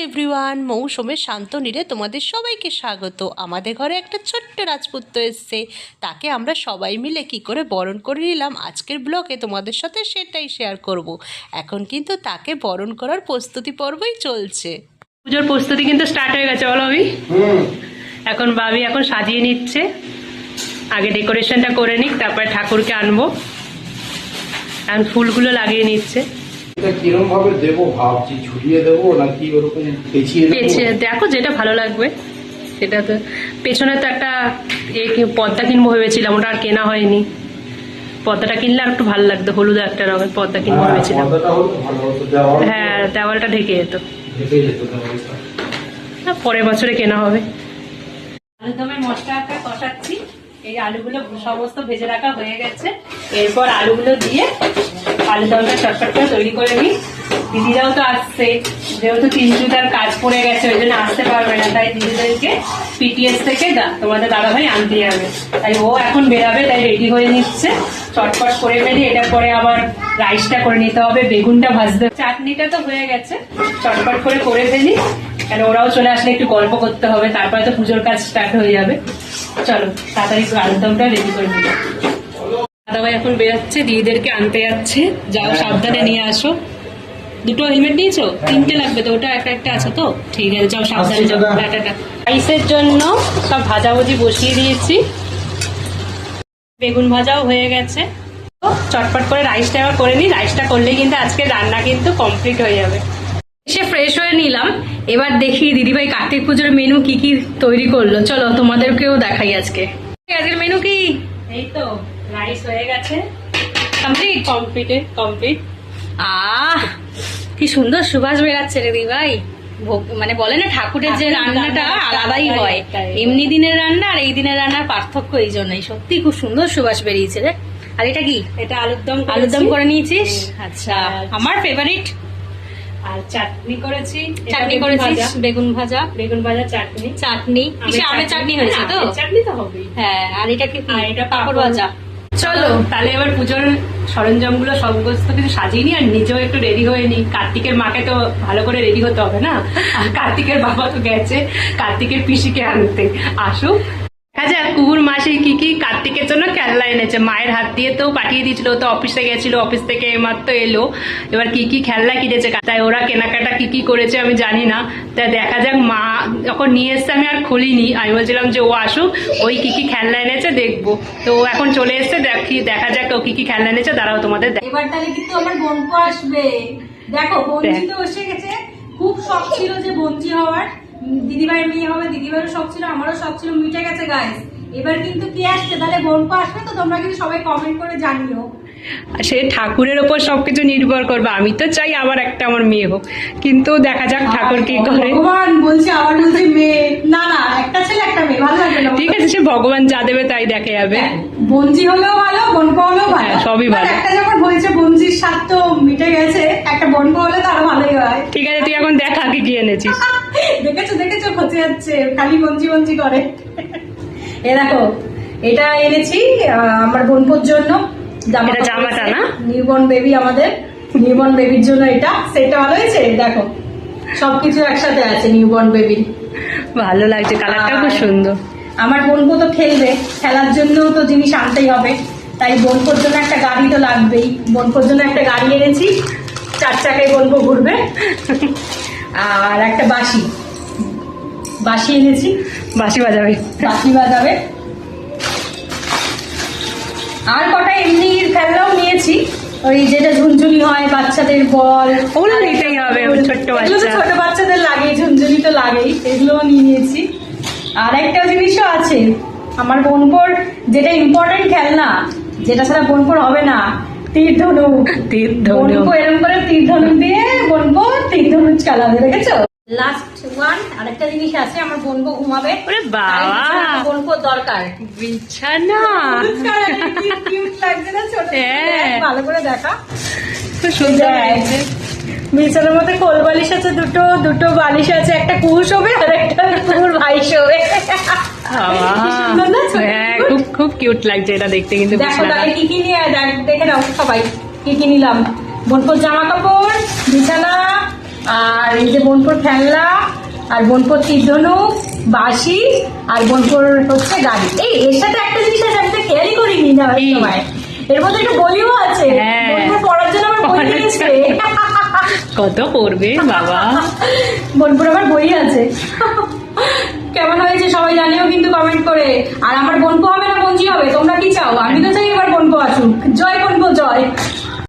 Everyone, মৌসুমের শান্তনীরে তোমাদের সবাইকে স্বাগত। আমাদের ঘরে একটা ছোট্ট রাজপুত্র এসছে, তাকে আমরা সবাই মিলে কি করে বরণ করে নিলাম আজকের ব্লগে তোমাদের সাথে সেটাই শেয়ার করব। এখন কিন্তু তাকে বরণ করার প্রস্তুতি পর্বই চলছে। পুজোর প্রস্তুতি কিন্তু স্টার্ট হয়ে গেছে, বলো আমি এখন বাবি এখন সাজিয়ে নিচ্ছে। আগে ডেকোরেশনটা করে নিক, তারপরে ঠাকুরকে আনবো। এখন ফুলগুলো লাগিয়ে নিচ্ছে। কিরকম ভাবে দেবো ভাবছি, ঝুলিয়ে দেবো নাকি ওরকম পেঁচিয়ে দেখো যেটা ভালো লাগবে সেটা। তো পেছনে তো একটা পর্দা কিনবো ভেবেছিলাম, ওটা আর কেনা হয়নি। পর্দাটা কিনলে আর একটু ভালো লাগতো, হলুদ একটা রঙের পর্দা কিনবো ভেবেছিলাম। হ্যাঁ, দেওয়ালটা ঢেকে যেত। পরের বছরে কেনা হবে। আলুদমের মশলাটা কষাচ্ছি। এই আলুগুলো সমস্ত ভেজে রাখা হয়ে গেছে। এরপর আলুগুলো দিয়ে আলুদমটা চটপট করে তৈরি করে নিই। দিদিরাও তো আসছে, যেহেতু তিনজুতার কাজ পড়ে গেছে ওই জন্য আসতে পারবে না, তাই দিদিদেরকে পিটিএস থেকে তোমাদের দাদাভাই আনতে যাবে, তাই ও এখন বেরাবে, তাই রেডি হয়ে নিচ্ছে। চটপট করে ফেলি, এটা পরে আবার রাইসটা করে নিতে হবে, বেগুনটা ভাজতে। চাটনিটা তো হয়ে গেছে, চটপট করে ফেলি, কারণ ওরাও চলে আসলে একটু গল্প করতে হবে, তারপরে তো পুজোর কাজ স্টার্ট হয়ে যাবে। চলো তাড়াতাড়ি আলুদমটা রেডি করে নিই। দাদাভাই এখন বেরোচ্ছে, দিদিদেরকে আনতে যাচ্ছে। যাও, সাবধানে নিয়ে আসো। দুটো হেলমেট নিয়েছো? তিনটে লাগবে তো, ওটা একটা একটা আছে তো? ঠিক আছে, যাও সাবধানে যাও। রাইসের জন্য সব ভাজাভুজি বসিয়ে দিয়েছি। বেগুন ভাজাও হয়ে গেছে। চটপট করে রাইসটা আবার করে নিই। রাইসটা করলেই কিন্তু আজকে রান্না কিন্তু কমপ্লিট হয়ে যাবে। এসে ফ্রেশ হয়ে নিলাম। এবার দেখি দিদিভাই কার্তিক পুজোর মেনু কি কি তৈরি করলো। চলো তোমাদেরকেও দেখাই আজকে। আজকের মেনু কি? এই তো রাইস হয়ে গেছে, কমপ্লিট। কি সুন্দর সুবাস বেরাচ্ছে রে দিদিভাই। মানে বলে না, ঠাকুরের যে রান্নাটা আলাদাই হয়। এমনি দিনের রান্না আর এই দিনের রান্নার পার্থক্য এই জন্যই। সত্যি খুব সুন্দর সুবাস বেরিয়েছে রে। আর এটা কি? এটা আলুরদম করে নিয়েছিস? আচ্ছা, আমার ফেভারিট। আর চাটনি করেছিস? বেগুন ভাজা চাটনি। আমের চাটনি হয়েছে তো? চাটনি তো হবেই। হ্যাঁ, আর এটা কি? এটা পাঁপড় ভাজা। চলো তাহলে এবার পুজোর সরঞ্জামগুলো সমস্ত কিছু সাজিয়ে নি, আর নিজেও একটু রেডি হয়ে নি। কার্তিকের মাকে তো ভালো করে রেডি হতে হবে না, আর কার্তিকের বাবা তো গেছে কার্তিকের পিসিকে আনতে। আসুক। আচ্ছা, কুকুর মাসি কি কি কার্তিকের জন্য খেলনা এনেছে, মায়ের হাত দিয়ে তো পাঠিয়ে দিয়েছিল, তো অফিসে গেছিল, অফিস থেকে মাত্র এলো। এবার কি কি খেলনা কিনেছে, তাই ওরা কেনাকাটা কি কি করেছে আমি জানি না। তাই দেখা যাক, মা যখন নিয়ে এসছে আমি আর খুলিনি। আমি বলছিলাম যে ও আসুক, ওই কি কি খেলনা এনেছে দেখবো। তো ও এখন চলে এসছে, দেখা যাক ও কি কি খেলনা এনেছে। দাঁড়াও তোমাদের এবার তাহলে কিন্তু আমার বোনপো আসবে। দেখো বঞ্জি তো এসে গেছে। খুব শখ ছিল যে বঞ্জি হওয়ার, দিদিভাইয়ের মেয়ে হবে, দিদিভাইয়েরও শখ ছিল, আমারও শখ ছিল, মিটে গেছে গাইস। এবার কিন্তু কে আসছে, তাহলে বোনপো আসবে তো? তোমরা কিন্তু সবাই কমেন্ট করে জানিও। সে ঠাকুরের ওপর সবকিছু নির্ভর করবে। আমি তো চাই আমার একটা আমার মেয়ে হোক, কিন্তু দেখা যাক ঠাকুর কি করে। ভগবান বলছে, আবার বলছে মেয়ে। না না, একটা ছেলে একটা মেয়ে, ভালো লাগবে না? ঠিক আছে, সে ভগবান যা দেবে তাই দেখা যাবে। বঞ্জি হলেও ভালো, বোনপো হলেও ভালো, সবই ভালো। একটা যখন বলছে বঞ্জির স্বাদ তো মিটে গেছে, একটা বোনপো হলে তো আরো ভালোই হয়। ঠিক আছে, তুই এখন দেখা কি এনেছিস। দেখেছো খচে যাচ্ছে, খালি বঞ্জি করে। এ দেখো, এটা এনেছি আমার বোনপোর জন্য। জামাটা না? নিউবর্ন বেবি, আমাদের নিউবর্ন বেবির জন্য এটা। সেটা ভালো হয়েছে, দেখো সবকিছু একসাথে আছে নিউবর্ন বেবির। ভালো লাগছে, কালারটা খুব সুন্দর। আমার বোনপো তো খেলবে, খেলার জন্য তো জিনিস আনতেই হবে, তাই বোনপোর জন্য একটা গাড়ি তো লাগবেই। বোনপোর জন্য একটা গাড়ি এনেছি, 4 চাকায় বোনপো ঘুরবে। আর একটা বাঁশি এনেছি, বাঁশি বাজাবে। আর কটা এমনি খেলনাও নিয়েছি, ওই যেটা ঝুনঝুনি হয় বাচ্চাদের বল, ওগুলো নিতেই হবে, ছোট বাচ্চাদের লাগে, ঝুনঝুনি তো লাগেই, এগুলোও নিয়ে নিয়েছি। আর একটা জিনিসও আছে আমার বোনপোর, যেটা ইম্পর্টেন্ট খেলনা, যেটা ছাড়া বোনপোর হবে না, তীর ধনুক। বোনপো এরকম করে তীর ধনুক দিয়ে বোনপো তীর ধনুক চালাবে, দেখেছো? লাস্ট ওয়ান আরেকটা জিনিস আছে, আমার বোনপো ঘুমাবে। বোনপোর দরকার বিছানা। লাগছে না? ছোট ভালো করে দেখা, খুব সুন্দর লাগছে। বিছানার মধ্যে কোল বালিশ আছে, দুটো বালিশ আছে, একটা কুহু শোবে আর একটা কুহুর ভাই শোবে। খুব কিউট লাগছে এটা দেখতে। কিন্তু দেখো তাহলে কি কি নিয়ে দেখে নাও সবাই, কি কি নিলাম। বোনপোর জামা কাপড়, বিছানা, আর এই যে বোনপোর খেলনা, আর বোনপোর তীর্ধনুক, বাঁশি, আর বোনপোর হচ্ছে গাড়ি। এই এর সাথে একটা জিনিস আছে, আমি তো খেয়ালই করিনি না ওই সময়, এর মধ্যে একটা বইও আছে। হ্যাঁ। বোনপোর পড়ার জন্য আমার বই কিনেছে। কত পড়বে বাবা। বোনপুর আমার বই আছে। কেমন হয়েছে সবাই জানিও কিন্তু কমেন্ট করে। আর আমার বোনপো হবে না বঞ্জি হবে, তোমরা কি চাও? আমি তো চাই এবার বোনপো আসুক। জয় বোনপো জয়।